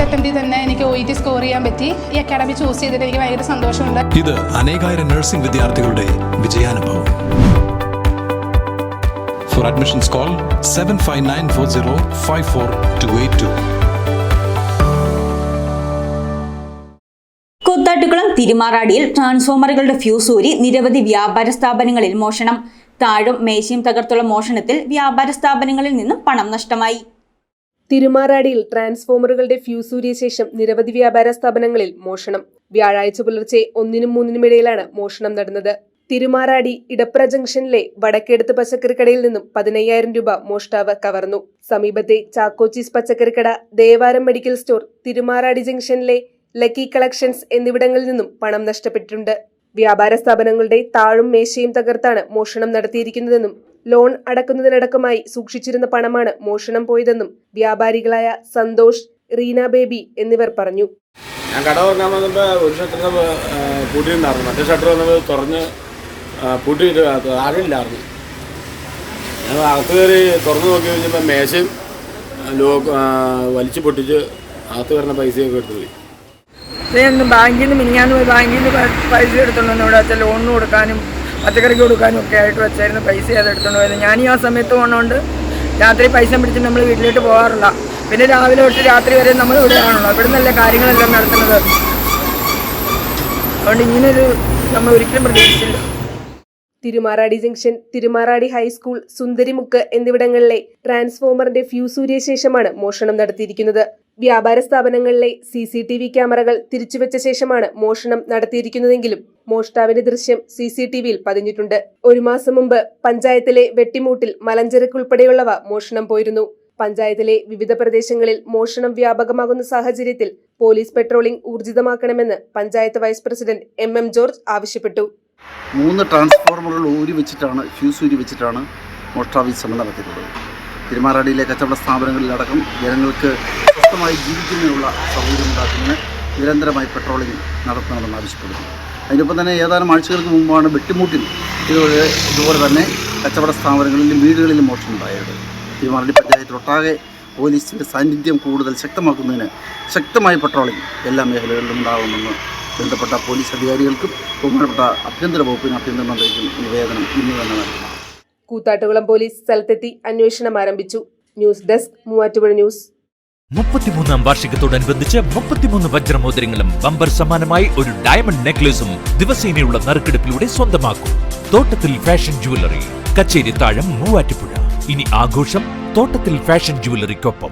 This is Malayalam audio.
അറ്റംപ്റ്റിൽ തന്നെ എനിക്ക് OET സ്കോർ ചെയ്യാൻ പറ്റി. ഈ അക്കാഡമി ചൂസ് ചെയ്തിട്ട് എനിക്ക് ഭയങ്കര സന്തോഷമുണ്ട്. ഇത് അനേകായിരം നഴ്സിംഗ് വിദ്യാർത്ഥികളുടെ വിജയാനുഭവം. For admissions call 7594054282. കൂത്താട്ടുകുളം തിരുമാറാടിയിൽ ട്രാൻസ്ഫോമറുകളുടെ ഫ്യൂസ് ഊരി നിരവധി വ്യാപാര സ്ഥാപനങ്ങളിൽ മോഷണം. താഴും മേശയും തകർത്തുള്ള മോഷണത്തിൽ വ്യാപാര സ്ഥാപനങ്ങളിൽ നിന്നും പണം നഷ്ടമായി. തിരുമാറാടിയിൽ ട്രാൻസ്ഫോമറുകളുടെ ഫ്യൂസ് ഊരിയ ശേഷം നിരവധി വ്യാപാര സ്ഥാപനങ്ങളിൽ മോഷണം. വ്യാഴാഴ്ച പുലർച്ചെ 1-നും 3-നും ഇടയിലാണ് മോഷണം നടന്നത്. തിരുമാറാടി ഇടപ്ര ജംഗ്ഷനിലെ വടക്കേടത്ത് പച്ചക്കറിക്കടയിൽ നിന്നും 15,000 രൂപ മോഷ്ടാവ് കവർന്നു. സമീപത്തെ ചാക്കോച്ചീസ് പച്ചക്കറിക്കട, ദേവാരം മെഡിക്കൽ സ്റ്റോർ, തിരുമാറാടി ജംഗ്ഷനിലെ ലക്കി കളക്ഷൻസ് എന്നിവിടങ്ങളിൽ നിന്നും പണം നഷ്ടപ്പെട്ടിട്ടുണ്ട്. വ്യാപാര സ്ഥാപനങ്ങളുടെ താഴും മേശയും തകർത്താണ് മോഷണം നടത്തിയിരിക്കുന്നതെന്നും ലോൺ അടക്കുന്നതിനടക്കമായി സൂക്ഷിച്ചിരുന്ന പണമാണ് മോഷണം പോയതെന്നും വ്യാപാരികളായ സന്തോഷ്, റീന ബേബി എന്നിവർ പറഞ്ഞു. ഞാൻ കട തുറക്കാൻ വന്നപ്പോൾ ഒരു ഷട്ടർ പൂട്ടിയിട്ടുണ്ടായിരുന്നു, മറ്റേ ഷട്ടർ വന്നപ്പോൾ തുറന്ന് പൂട്ടിയിട്ട് ആരില്ലായിരുന്നു. ഞങ്ങൾ അകത്ത് കയറി തുറന്ന് നോക്കി കഴിഞ്ഞപ്പോൾ മേശയും വലിച്ചു പൊട്ടിച്ച് അകത്ത് വരുന്ന പൈസയൊക്കെ എടുത്തു പോയി. ബാങ്കിൽ നിന്ന് മിനിഞ്ഞാന്ന് പോയി ബാങ്കിൽ നിന്ന് പൈസ എടുത്തുകൊണ്ട് ഇവിടെ വെച്ചാൽ ലോണിന് കൊടുക്കാനും പച്ചക്കറിക്ക് കൊടുക്കാനും ഒക്കെ ആയിട്ട് വെച്ചായിരുന്നു പൈസ അത് എടുത്തുകൊണ്ട് പോയത്. ഞാൻ ആ സമയത്ത് പോകണോണ്ട് രാത്രി പൈസ പിടിച്ച് നമ്മൾ വീട്ടിലോട്ട് പോകാറില്ല. പിന്നെ രാവിലെ തൊട്ട് രാത്രി വരെ നമ്മൾ ഇവിടെ ആണല്ലോ, ഇവിടെ നല്ല കാര്യങ്ങളെല്ലാം നടത്തുന്നത്. അതുകൊണ്ട് ഇങ്ങനൊരു നമ്മൾ ഒരിക്കലും പ്രതീക്ഷിച്ചില്ല. തിരുമാറാടി ജംഗ്ഷൻ, തിരുമാറാടി ഹൈസ്കൂൾ, സുന്ദരിമുക്ക് എന്നിവിടങ്ങളിലെ ട്രാൻസ്ഫോമറിന്റെ ഫ്യൂസ് ഊരിയ ശേഷമാണ് മോഷണം നടത്തിയിരിക്കുന്നത്. വ്യാപാര സ്ഥാപനങ്ങളിലെ CCTV ക്യാമറകൾ തിരിച്ചുവെച്ച ശേഷമാണ് മോഷണം നടത്തിയിരിക്കുന്നതെങ്കിലും മോഷ്ടാവിന്റെ ദൃശ്യം CCTVയിൽ പതിഞ്ഞിട്ടുണ്ട്. 1 മാസം മുമ്പ് പഞ്ചായത്തിലെ വെട്ടിമൂട്ടിൽ മലഞ്ചരക്ക് ഉൾപ്പെടെയുള്ളവ മോഷണം പോയിരുന്നു. പഞ്ചായത്തിലെ വിവിധ പ്രദേശങ്ങളിൽ മോഷണം വ്യാപകമാകുന്ന സാഹചര്യത്തിൽ പോലീസ് പെട്രോളിംഗ് ഊർജിതമാക്കണമെന്ന് panchayat vice president MM George ആവശ്യപ്പെട്ടു. 3 ട്രാൻസ്ഫോർമറുകൾ ഫ്യൂസ് ഊരി വെച്ചിട്ടാണ് മോഷ്ടാവ് ശ്രമം നടത്തിയിട്ടുള്ളത്. തിരുമാറാടിയിലെ കച്ചവട സ്ഥാപനങ്ങളിലടക്കം ജനങ്ങൾക്ക് സ്വസ്ഥമായി ജീവിക്കുന്നതിനുള്ള സൗകര്യം ഉണ്ടാക്കുന്നതിന് നിരന്തരമായി പെട്രോളിംഗ് നടത്തണമെന്ന് ആവശ്യപ്പെടുന്നു. അതിനൊപ്പം തന്നെ ഏതാനും ആഴ്ചകൾക്ക് മുമ്പാണ് വെട്ടിമൂട്ടിൽ ഇതുപോലെ തന്നെ കച്ചവട സ്ഥാപനങ്ങളിലും വീടുകളിലും മോഷണം ഉണ്ടായത്. തിരുമാറാടി പഞ്ചായത്തിലൊട്ടാകെ പോലീസിൻ്റെ സാന്നിധ്യം കൂടുതൽ ശക്തമാക്കുന്നതിന് ശക്തമായ പെട്രോളിംഗ് എല്ലാ മേഖലകളിലും ഉണ്ടാകുമെന്ന് ബന്ധപ്പെട്ട പോലീസ് അധികാരികൾക്കും ബഹുമാനപ്പെട്ട ആഭ്യന്തര വകുപ്പിനും ആഭ്യന്തര മന്ത്രിക്കും നിവേദനം ഇന്ന് തന്നെ നൽകണം. കൂത്താട്ടുകുളം പോലീസ് സ്ഥലത്തെത്തി അന്വേഷണം ആരംഭിച്ചു. News desk, Muvattupuzha news. 33ാം വാർഷികത്തോടനുബന്ധിച്ച് 33 വജ്രമോതിരങ്ങളും ബമ്പർ സമ്മാനമായി ഒരു ഡയമണ്ട് നെക്ലേസും ദിവസേനയുള്ള നറുക്കെടുപ്പിലൂടെ സ്വന്തമാക്കും. തോട്ടത്തിൽ ഫാഷൻ ജുവലറി, കച്ചേരി താഴം, മൂവാറ്റുപുഴ. ഇനി ആഘോഷം തോട്ടത്തിൽ ഫാഷൻ ജുവലറിക്കൊപ്പം.